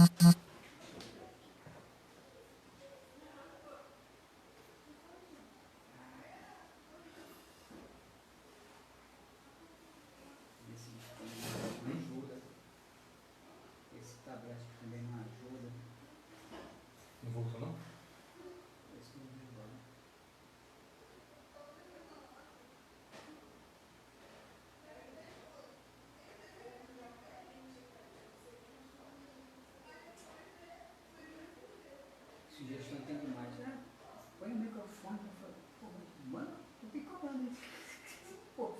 Esse tablete também não ajuda. Não voltou, não? Esse não ajuda. Sugestão tem demais, né? Põe o microfone pra falar. Pô, mano, tô picotando isso. Pô,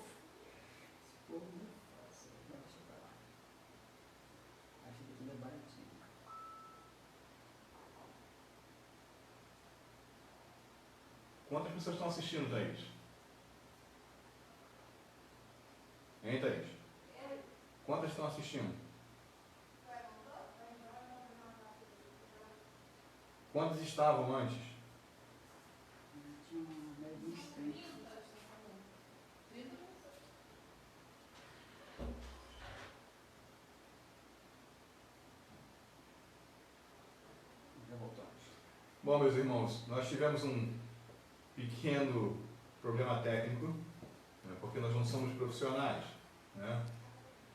esse povo não faz. Deixa pra lá. Acho que tudo é baratinho. Quantas pessoas estão assistindo, Thaís? Hein, Thaís? Quantas estão assistindo? Quantos estavam antes? Tinha mais 23. Já voltamos. Bom, meus irmãos, nós tivemos um pequeno problema técnico, né, porque nós não somos profissionais, né?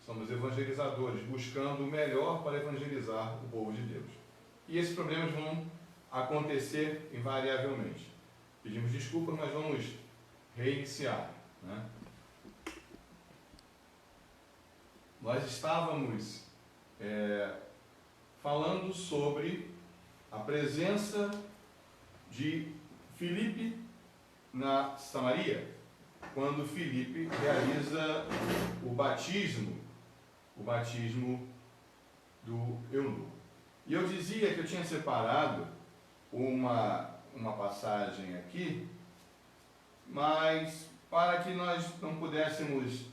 Somos evangelizadores, buscando o melhor para evangelizar o povo de Deus. E esses problemas vão acontecer invariavelmente. Pedimos desculpas, mas vamos reiniciar, né? Nós estávamos falando sobre a presença de Filipe na Samaria, quando Filipe realiza o batismo do eunuco. E eu dizia que eu tinha separado uma passagem aqui, mas para que nós não pudéssemos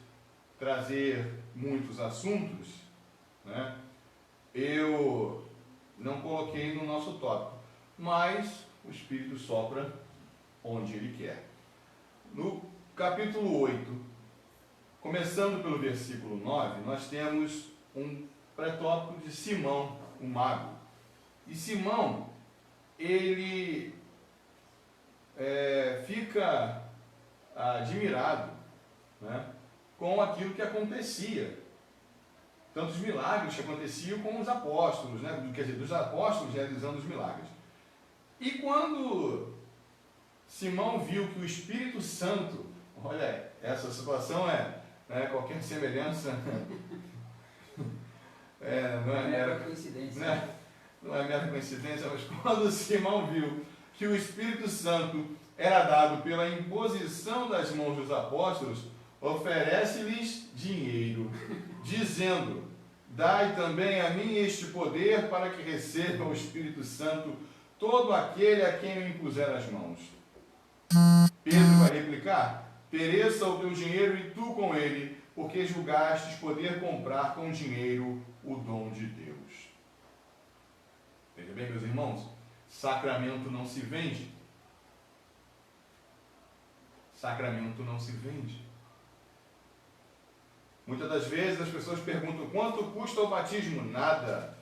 trazer muitos assuntos, né, eu não coloquei no nosso tópico, mas o Espírito sopra onde Ele quer. No capítulo 8, começando pelo versículo 9, nós temos um pré-tópico de Simão, o mago. E Simão, ele fica admirado, né, com aquilo que acontecia. Tantos milagres que aconteciam com os apóstolos, né, quer dizer, dos apóstolos realizando os milagres. E quando Simão viu que o Espírito Santo, olha, essa situação qualquer semelhança, não é mera coincidência. Não é mera coincidência, mas quando Simão viu que o Espírito Santo era dado pela imposição das mãos dos apóstolos, oferece-lhes dinheiro, dizendo: dai também a mim este poder para que receba o Espírito Santo todo aquele a quem eu impuser as mãos. Pedro vai replicar: pereça o teu dinheiro e tu com ele, porque julgastes poder comprar com dinheiro o dom de Deus. Veja bem, meus irmãos, sacramento não se vende. Sacramento não se vende. Muitas das vezes as pessoas perguntam: quanto custa o batismo? Nada.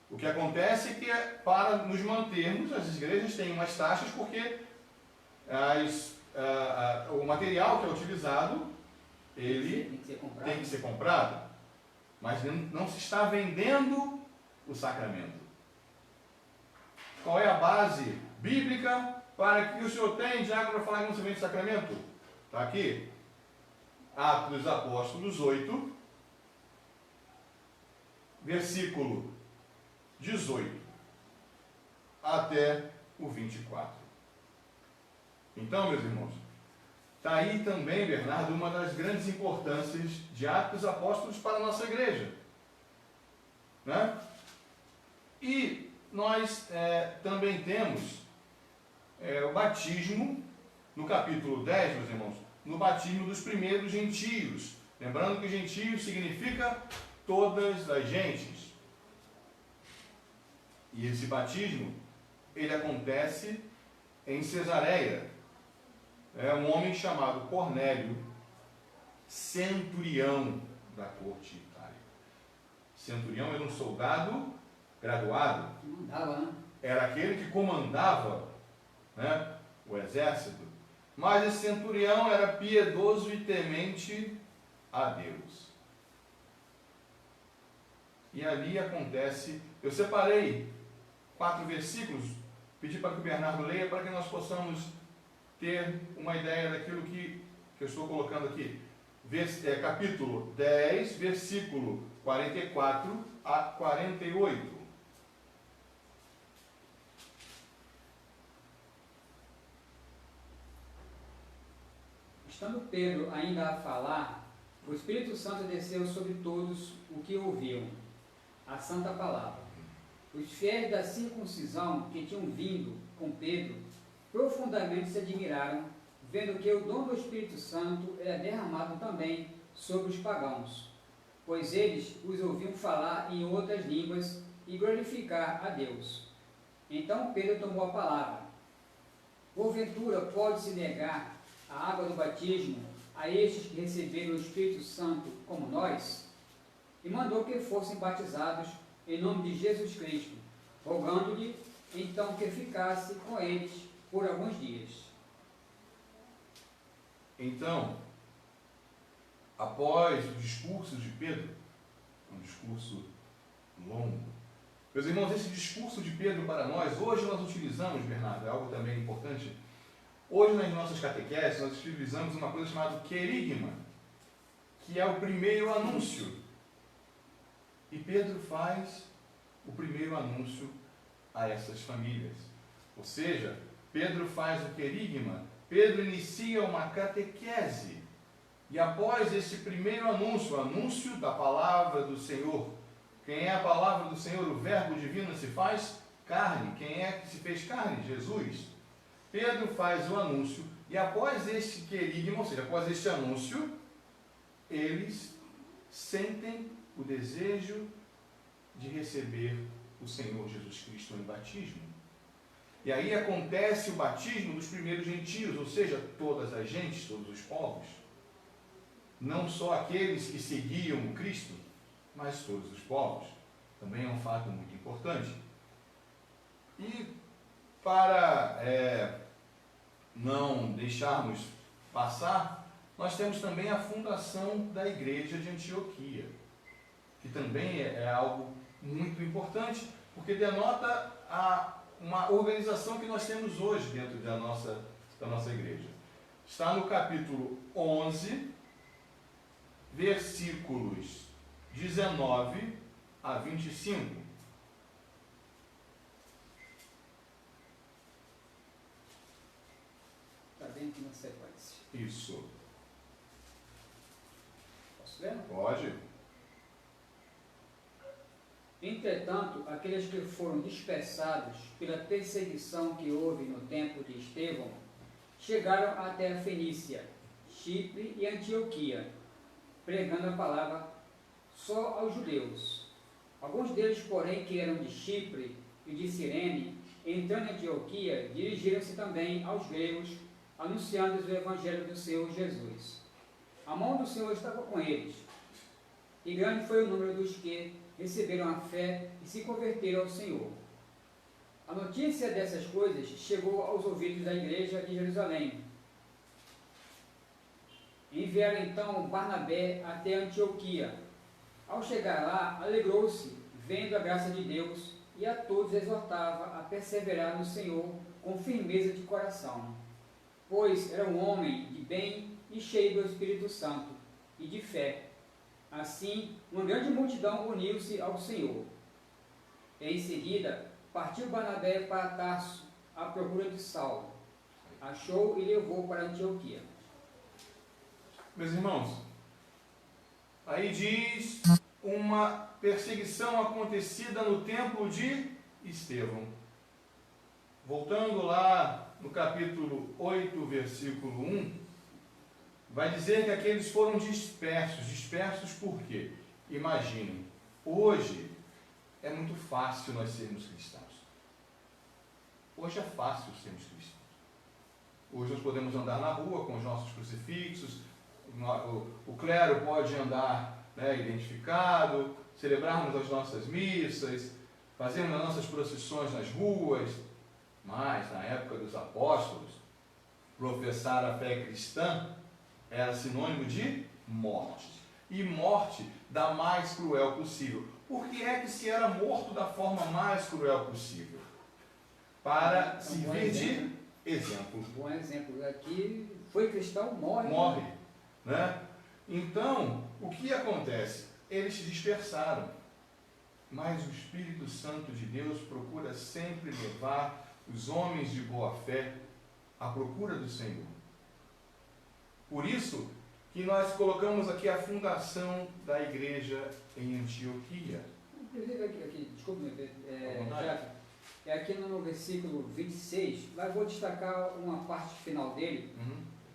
O que acontece é que para nos mantermos, as igrejas têm umas taxas porque o material que é utilizado, ele tem que ser comprado. Mas não se está vendendo o sacramento. Qual é a base bíblica para que o senhor tenha, diácono, para falar que não se vende sacramento? Está aqui. Atos dos Apóstolos 8, versículo 18 até o 24. Então, meus irmãos, está aí também, Bernardo, uma das grandes importâncias de Atos dos Apóstolos para a nossa igreja, né? E nós também temos o batismo, no capítulo 10, meus irmãos, no batismo dos primeiros gentios. Lembrando que gentios significa todas as gentes. E esse batismo, ele acontece em Cesareia. Um homem chamado Cornélio, centurião da corte de Itália. Centurião era um soldado graduado, Que mandava, né? era aquele que comandava, né, o exército. Mas esse centurião era piedoso e temente a Deus. E ali acontece, eu separei 4 versículos, pedi para que o Bernardo leia para que nós possamos ter uma ideia daquilo que eu estou colocando aqui. Capítulo 10, versículo 44 a 48. Estando Pedro ainda a falar, o Espírito Santo desceu sobre todos o que ouviam a santa palavra. Os fiéis da circuncisão que tinham vindo com Pedro profundamente se admiraram, vendo que o dom do Espírito Santo era derramado também sobre os pagãos, pois eles os ouviam falar em outras línguas e glorificar a Deus. Então Pedro tomou a palavra. Porventura pode-se negar a água do batismo a estes que receberam o Espírito Santo como nós? E mandou que fossem batizados em nome de Jesus Cristo, rogando-lhe então que ficasse com eles por alguns dias. Então, após o discurso de Pedro, um discurso longo, meus irmãos, esse discurso de Pedro para nós, hoje nós utilizamos, Bernardo, é algo também importante. Hoje nas nossas catequeses nós utilizamos uma coisa chamada querigma, que é o primeiro anúncio. E Pedro faz o primeiro anúncio a essas famílias. Ou seja, Pedro faz o querigma, Pedro inicia uma catequese. E após esse primeiro anúncio, o anúncio da palavra do Senhor, quem é a palavra do Senhor? O verbo divino se faz carne. Quem é que se fez carne? Jesus. Pedro faz o anúncio, e após este querigma, ou seja, após este anúncio, eles sentem o desejo de receber o Senhor Jesus Cristo em batismo. E aí acontece o batismo dos primeiros gentios, ou seja, todas as gentes, todos os povos. Não só aqueles que seguiam o Cristo, mas todos os povos. Também é um fato muito importante. E para não deixarmos passar, nós temos também a fundação da igreja de Antioquia, que também é algo muito importante, porque denota uma organização que nós temos hoje dentro da nossa igreja. Está no capítulo 11, versículos 19 a 25. Está bem aqui na sequência. Isso. Posso ler? Pode? Entretanto, aqueles que foram dispersados pela perseguição que houve no tempo de Estevão, chegaram até a Fenícia, Chipre e Antioquia, pregando a palavra só aos judeus. Alguns deles, porém, que eram de Chipre e de Cirene, entrando em Antioquia, dirigiram-se também aos gregos, anunciando o evangelho do Senhor Jesus. A mão do Senhor estava com eles, e grande foi o número dos que receberam a fé e se converteram ao Senhor. A notícia dessas coisas chegou aos ouvidos da igreja de Jerusalém. Enviaram então Barnabé até Antioquia. Ao chegar lá, alegrou-se, vendo a graça de Deus, e a todos exortava a perseverar no Senhor com firmeza de coração, pois era um homem de bem e cheio do Espírito Santo e de fé. Assim, uma grande multidão uniu-se ao Senhor. Em seguida, partiu Barnabé para Tarso, à procura de Saulo. Achou e levou para Antioquia. Meus irmãos, aí diz uma perseguição acontecida no templo de Estevão. Voltando lá no capítulo 8, versículo 1, vai dizer que aqueles foram dispersos. Dispersos por quê? Imaginem, hoje é muito fácil nós sermos cristãos. Hoje é fácil sermos cristãos. Hoje nós podemos andar na rua com os nossos crucifixos, o clero pode andar identificado, celebrarmos as nossas missas, fazemos as nossas procissões nas ruas, mas na época dos apóstolos, professar a fé cristã era sinônimo de morte. E morte da mais cruel possível. Por que é que se era morto da forma mais cruel possível? Para servir de exemplo. Bom exemplo. Aqui foi cristão, morre. Morre. Né? Então, o que acontece? Eles se dispersaram. Mas o Espírito Santo de Deus procura sempre levar os homens de boa fé à procura do Senhor. Por isso que nós colocamos aqui a fundação da igreja em Antioquia. Inclusive aqui desculpe, aqui no versículo 26, lá eu vou destacar uma parte final dele,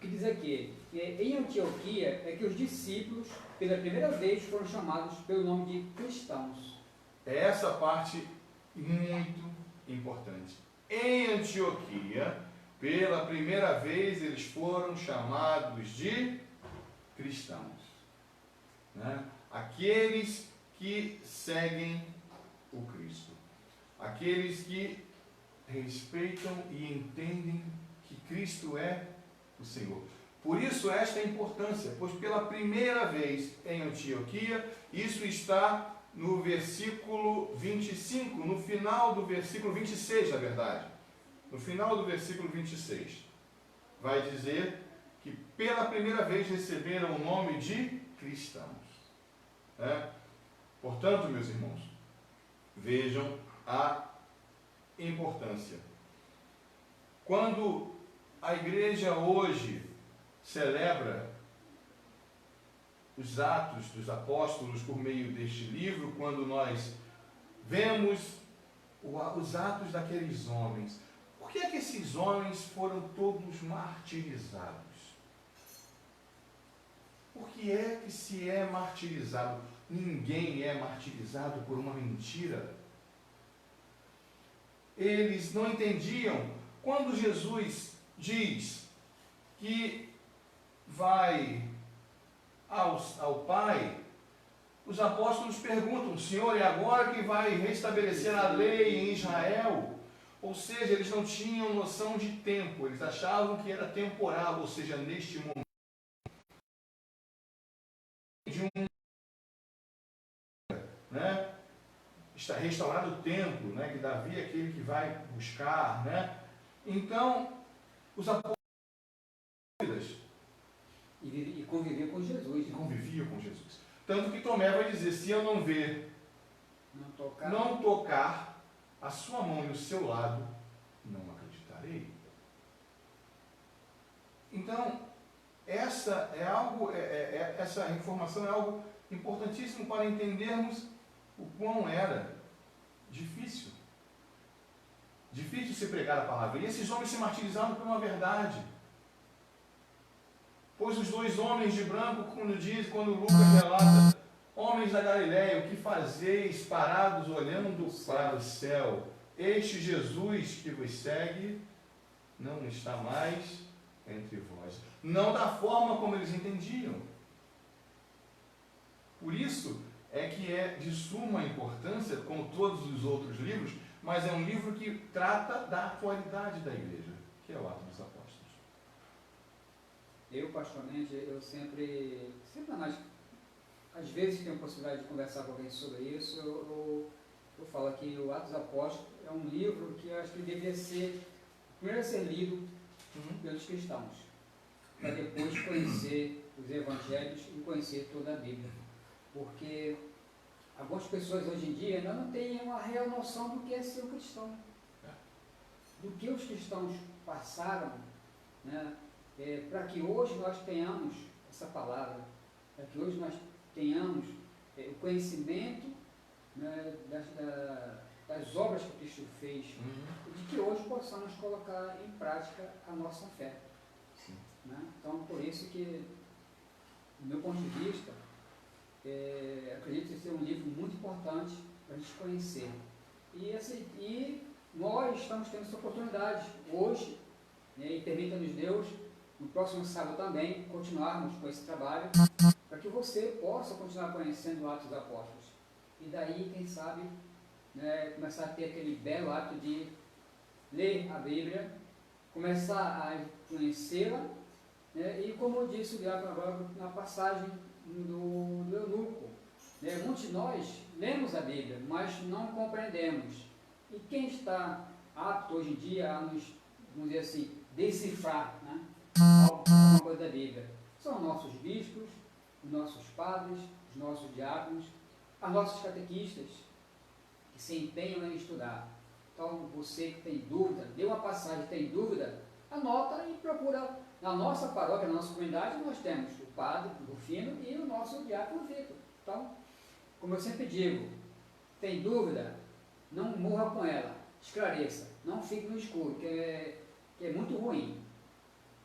que diz aqui, que em Antioquia é que os discípulos, pela primeira vez, foram chamados pelo nome de cristãos. É essa parte muito importante. Em Antioquia, pela primeira vez, eles foram chamados de cristãos. Né? Aqueles que seguem o Cristo. Aqueles que respeitam e entendem que Cristo é o Senhor. Por isso esta importância, pois pela primeira vez em Antioquia, isso está no versículo 25, no final do versículo 26, na verdade. No final do versículo 26, vai dizer que pela primeira vez receberam o nome de cristãos. Portanto, meus irmãos, vejam a importância. Quando a igreja hoje celebra os atos dos apóstolos por meio deste livro, quando nós vemos os atos daqueles homens, por que é que esses homens foram todos martirizados? Por que é que se é martirizado? Ninguém é martirizado por uma mentira. Eles não entendiam. Quando Jesus diz que vai ao Pai, os apóstolos perguntam: Senhor, é agora que vai restabelecer a lei em Israel? Ou seja, eles não tinham noção de tempo, eles achavam que era temporal, ou seja, neste momento de está restaurado o templo, que Davi é aquele que vai buscar, Então, os apóstolos e conviviam com Jesus. Conviviam com Jesus. Tanto que Tomé vai dizer: se eu não ver, não tocar a sua mão e o seu lado, não acreditarei. Então, essa informação é algo importantíssimo para entendermos o quão era difícil se pregar a palavra. E esses homens se martirizaram por uma verdade. Pois os dois homens de branco, quando Lucas relata: homens da Galileia, o que fazeis parados olhando para o céu? Este Jesus que vos segue não está mais entre vós. Não da forma como eles entendiam. Por isso é que é de suma importância, como todos os outros livros, mas é um livro que trata da atualidade da igreja, que é o Atos dos Apóstolos. Eu, particularmente, sempre às vezes tenho a possibilidade de conversar com alguém sobre isso, eu falo que o Atos dos Apóstolos é um livro que eu acho que deveria ser, primeiro a ser lido pelos cristãos, para depois conhecer os evangelhos e conhecer toda a Bíblia. Porque algumas pessoas hoje em dia ainda não têm uma real noção do que é ser um cristão. Do que os cristãos passaram, para que hoje nós tenhamos essa palavra, para que hoje nós tenhamos o conhecimento das obras que Cristo fez, e de que hoje possamos colocar em prática a nossa fé. Então, por isso que, do meu ponto de vista, acredito ser um livro muito importante para a gente conhecer. E nós estamos tendo essa oportunidade hoje, e permita-nos Deus, no próximo sábado também, continuarmos com esse trabalho, para que você possa continuar conhecendo o Atos dos Apóstolos. E daí, quem sabe, né, começar a ter aquele belo hábito de ler a Bíblia, começar a conhecê-la, né, e como disse o diácono agora na passagem do eunuco, né, muitos de nós lemos a Bíblia, mas não compreendemos. E quem está apto hoje em dia a nos, vamos dizer assim, decifrar, né, alguma coisa da Bíblia? São nossos bispos, os nossos padres, os nossos diáconos, as nossas catequistas, que se empenham em estudar. Então, você que tem dúvida, lê uma passagem, tem dúvida, anota e procura. Na nossa paróquia, na nossa comunidade, nós temos o padre Rufino e o nosso diácono Vitor. Então, como eu sempre digo, tem dúvida, não morra com ela, esclareça, não fique no escuro, que é muito ruim.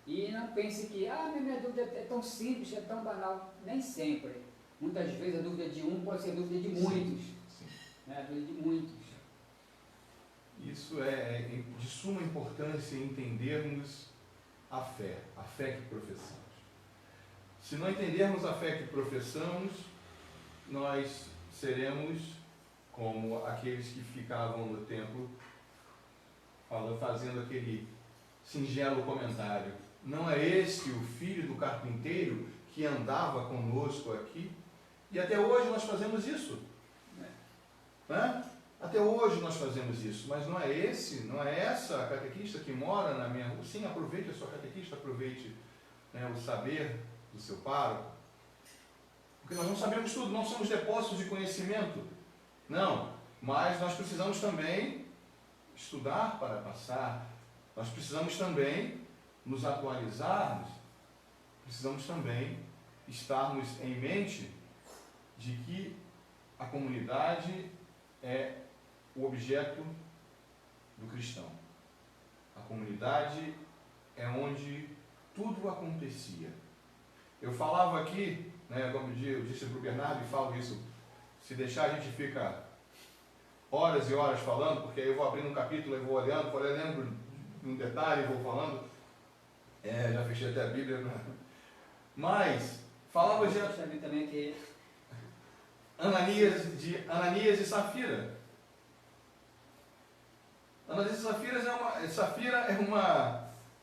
E não pense que, minha dúvida é tão simples, é tão banal. Nem sempre. Muitas vezes a dúvida de um pode ser a dúvida de muitos. Sim. Né? A dúvida de muitos. Isso é de suma importância entendermos a fé que professamos. Se não entendermos a fé que professamos, nós seremos como aqueles que ficavam no templo fazendo aquele singelo comentário. Não é este o filho do carpinteiro que andava conosco aqui? E até hoje nós fazemos isso. Né? Até hoje nós fazemos isso, mas não é essa a catequista que mora na minha rua. Sim, aproveite a sua catequista, aproveite, né, o saber do seu pároco. Porque nós não sabemos tudo, não somos depósitos de conhecimento. Não, mas nós precisamos também estudar para passar. Nós precisamos também nos atualizarmos, precisamos também estarmos em mente de que a comunidade é o objeto do cristão. A comunidade é onde tudo acontecia. Eu falava aqui, né, como eu disse para o Bernardo e falo isso, se deixar a gente fica horas e horas falando, porque aí eu vou abrindo um capítulo e vou olhando, lembro um detalhe e vou falando. Já fechei até a Bíblia. Mas falava de também que Ananias e Safira. Ananias e Safira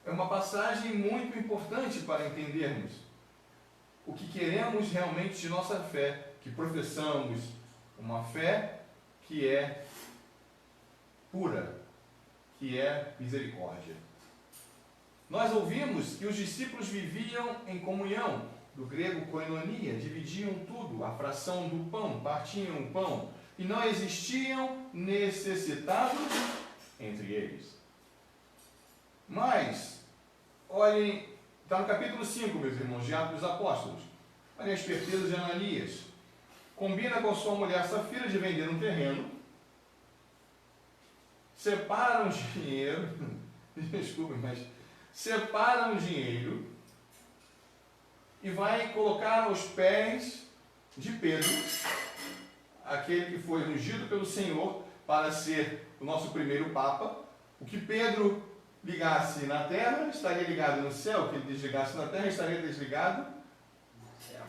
é uma passagem muito importante para entendermos o que queremos realmente de nossa fé, que professamos uma fé que é pura, que é misericórdia. Nós ouvimos que os discípulos viviam em comunhão, do grego koinonia, dividiam tudo, a fração do pão, partiam o pão, e não existiam necessitados entre eles. Mas, olhem, está no capítulo 5, meus irmãos, de Atos dos Apóstolos. Olhem a esperteza de Ananias. Combina com sua mulher Safira de vender um terreno, separam dinheiro, desculpem, mas separam dinheiro e vai colocar aos pés de Pedro, aquele que foi ungido pelo Senhor para ser o nosso primeiro Papa. O que Pedro ligasse na terra estaria ligado no céu, o que ele desligasse na terra estaria desligado no céu.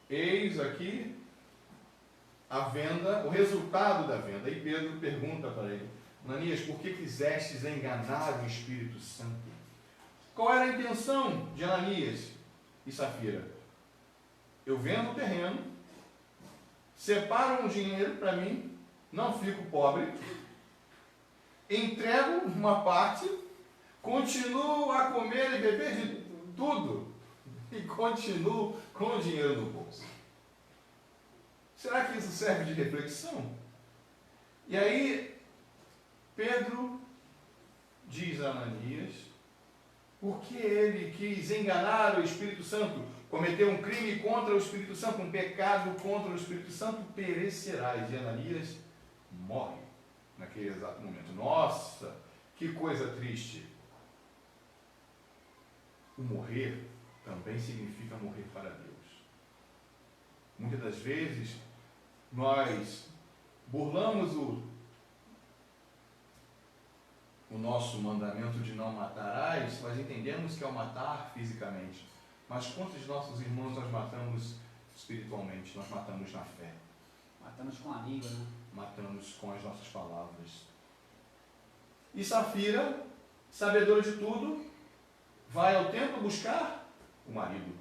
Eis aqui a venda, o resultado da venda. E Pedro pergunta para ele: Ananias, por que quisestes enganar o Espírito Santo? Qual era a intenção de Ananias e Safira? Eu vendo o terreno, separo um dinheiro para mim, não fico pobre, entrego uma parte, continuo a comer e beber de tudo e continuo com o dinheiro no bolso. Será que isso serve de reflexão? E aí, Pedro diz a Ananias, porque ele quis enganar o Espírito Santo, cometeu um crime contra o Espírito Santo, um pecado contra o Espírito Santo, perecerás. E Ananias morre naquele exato momento. Nossa, que coisa triste. O morrer também significa morrer para Deus. Muitas das vezes, nós burlamos o nosso mandamento de não matarás, nós entendemos que é o matar fisicamente. Mas quantos de nossos irmãos nós matamos espiritualmente? Nós matamos na fé. Matamos com a língua, né? Matamos com as nossas palavras. E Safira, sabedora de tudo, vai ao templo buscar o marido.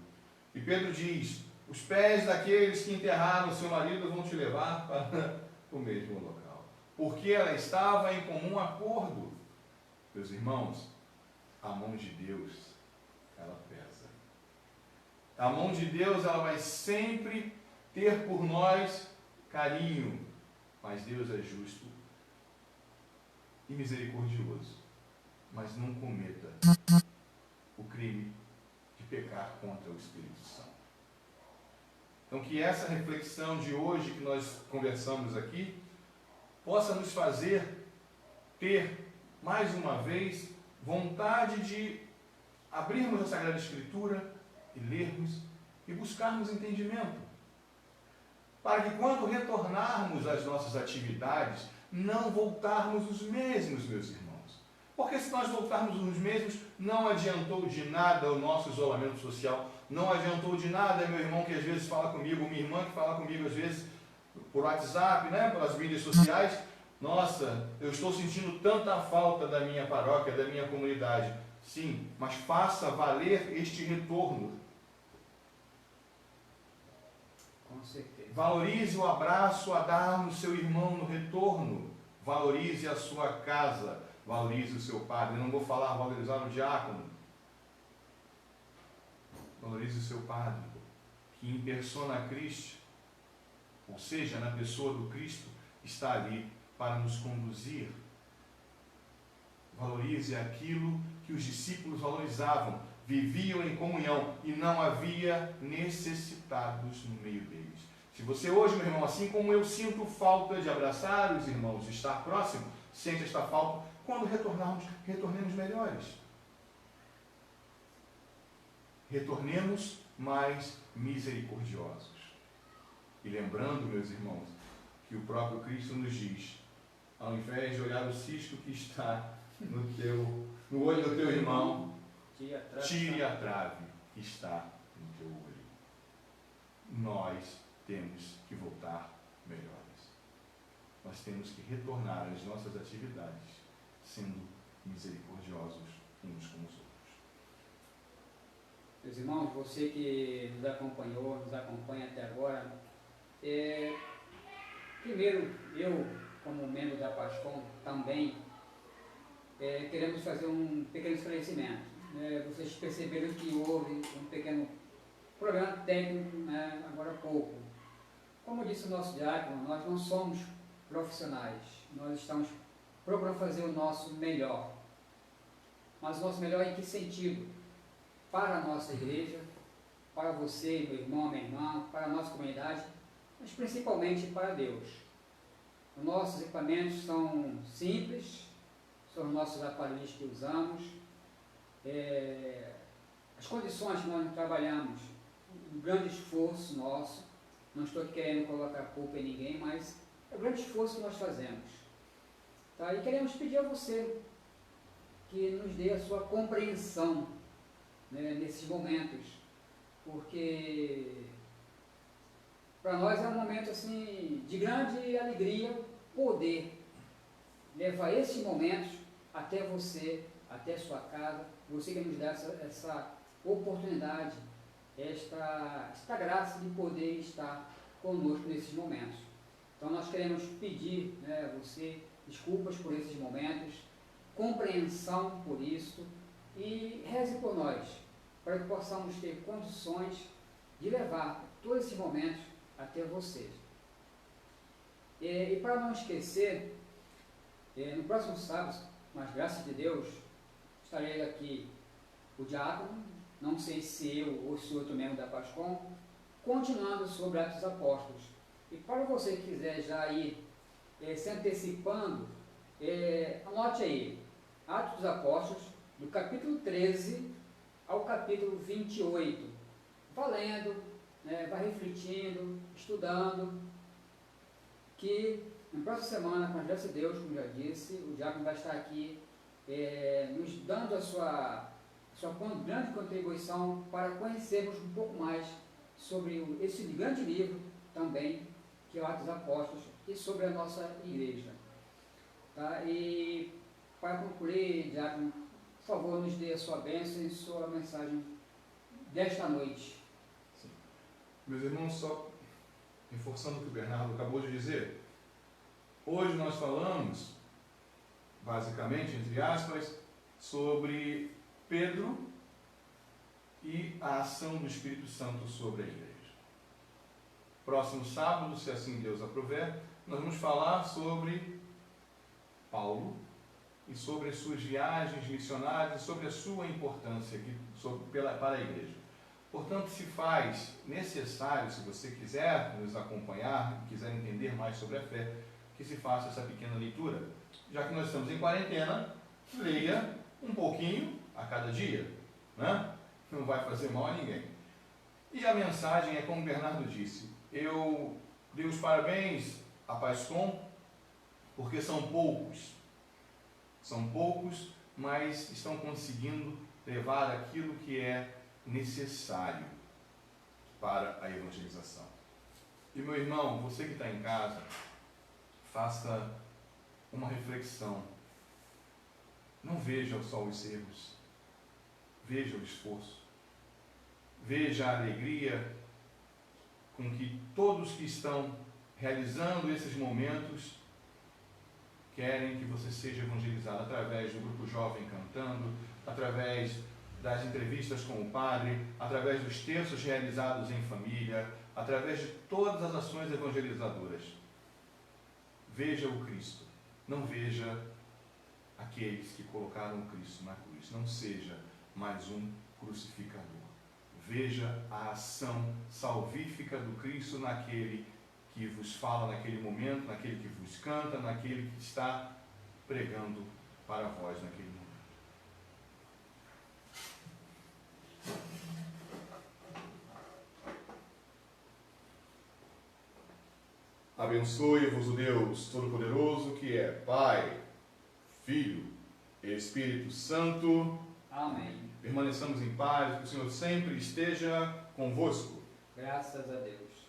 E Pedro diz: os pés daqueles que enterraram seu marido vão te levar para o mesmo local. Porque ela estava em comum acordo. Meus irmãos, a mão de Deus, ela pesa. A mão de Deus, ela vai sempre ter por nós carinho. Mas Deus é justo e misericordioso. Mas não cometa o crime de pecar contra o Espírito Santo. Então, que essa reflexão de hoje que nós conversamos aqui possa nos fazer ter, mais uma vez, vontade de abrirmos a Sagrada Escritura e lermos e buscarmos entendimento. Para que quando retornarmos às nossas atividades, não voltarmos os mesmos, meus irmãos. Porque se nós voltarmos os mesmos, não adiantou de nada o nosso isolamento social, não adiantou de nada meu irmão que às vezes fala comigo, minha irmã que fala comigo às vezes por WhatsApp, pelas mídias sociais. Nossa, eu estou sentindo tanta falta da minha paróquia, da minha comunidade. Sim, mas faça valer este retorno. Com certeza. Valorize o abraço a dar no seu irmão no retorno. Valorize a sua casa. Valorize o seu padre. Eu não vou falar valorizar o diácono. Valorize o seu padre, que em persona Christi, ou seja, na pessoa do Cristo, está ali para nos conduzir. Valorize aquilo que os discípulos valorizavam, viviam em comunhão e não havia necessitados no meio deles. Se você hoje, meu irmão, assim como eu sinto falta de abraçar os irmãos, de estar próximo, sente esta falta, quando retornemos melhores. Retornemos mais misericordiosos. E lembrando, meus irmãos, que o próprio Cristo nos diz, ao invés de olhar o cisco que está no olho do teu irmão, tire a trave que está no teu olho. Nós temos que voltar melhores. Nós temos que retornar às nossas atividades, sendo misericordiosos uns com os outros. Meus irmãos, você que nos acompanhou, nos acompanha até agora, primeiro, eu, como membro da PASCOM, também queremos fazer um pequeno esclarecimento. Vocês perceberam que houve um pequeno problema técnico, agora há pouco. Como disse o nosso diácono, nós não somos profissionais, nós estamos procurando fazer o nosso melhor. Mas o nosso melhor em que sentido? Para a nossa igreja, para você, meu irmão, minha irmã, para a nossa comunidade, mas principalmente para Deus. Os nossos equipamentos são simples, são os nossos aparelhos que usamos, as condições que nós trabalhamos, um grande esforço nosso, não estou querendo colocar culpa em ninguém, mas é o grande esforço que nós fazemos. Tá? E queremos pedir a você que nos dê a sua compreensão, nesses momentos, porque para nós é um momento assim, de grande alegria poder levar esses momentos até você, até sua casa, você que nos dá essa oportunidade, esta graça de poder estar conosco nesses momentos. Então nós queremos pedir a você desculpas por esses momentos, compreensão por isso, e reze por nós, para que possamos ter condições de levar todos esses momentos até vocês. E para não esquecer, no próximo sábado, mas graças de Deus, estarei aqui o diácono, não sei se eu ou se outro membro da PASCOM, continuando sobre Atos dos Apóstolos. E para você que quiser já ir se antecipando, anote aí, Atos dos Apóstolos, do capítulo 13 ao capítulo 28. Vá lendo, vá refletindo, estudando, que na próxima semana, com a graça de Deus, como já disse, o diácono vai estar aqui nos dando a sua grande contribuição para conhecermos um pouco mais sobre esse grande livro também, que é o Atos dos Apóstolos, e sobre a nossa igreja. Tá? E para concluir, Diácono, por favor, nos dê a sua bênção e sua mensagem desta noite. Sim. Meus irmãos, só reforçando o que o Bernardo acabou de dizer, hoje nós falamos, basicamente, entre aspas, sobre Pedro e a ação do Espírito Santo sobre a igreja. Próximo sábado, se assim Deus aprover, nós vamos falar sobre Paulo e sobre as suas viagens missionárias e sobre a sua importância aqui para a igreja. Portanto, se faz necessário, se você quiser nos acompanhar, quiser entender mais sobre a fé, que se faça essa pequena leitura. Já que nós estamos em quarentena, leia um pouquinho a cada dia, né? Não vai fazer mal a ninguém. E a mensagem é como o Bernardo disse, eu dei os parabéns a PASCOM, porque são poucos, mas estão conseguindo levar aquilo que é necessário para a evangelização. E meu irmão, você que está em casa, faça uma reflexão. Não veja só os erros, veja o esforço, veja a alegria com que todos que estão realizando esses momentos querem que você seja evangelizado através do grupo jovem cantando, através das entrevistas com o padre, através dos terços realizados em família, através de todas as ações evangelizadoras. Veja o Cristo, não veja aqueles que colocaram o Cristo na cruz, não seja mais um crucificador. Veja a ação salvífica do Cristo naquele que vos fala naquele momento, naquele que vos canta, naquele que está pregando para vós naquele momento. Abençoe-vos o Deus Todo-Poderoso, que é Pai, Filho e Espírito Santo. Amém. Permaneçamos em paz, que o Senhor sempre esteja convosco. Graças a Deus.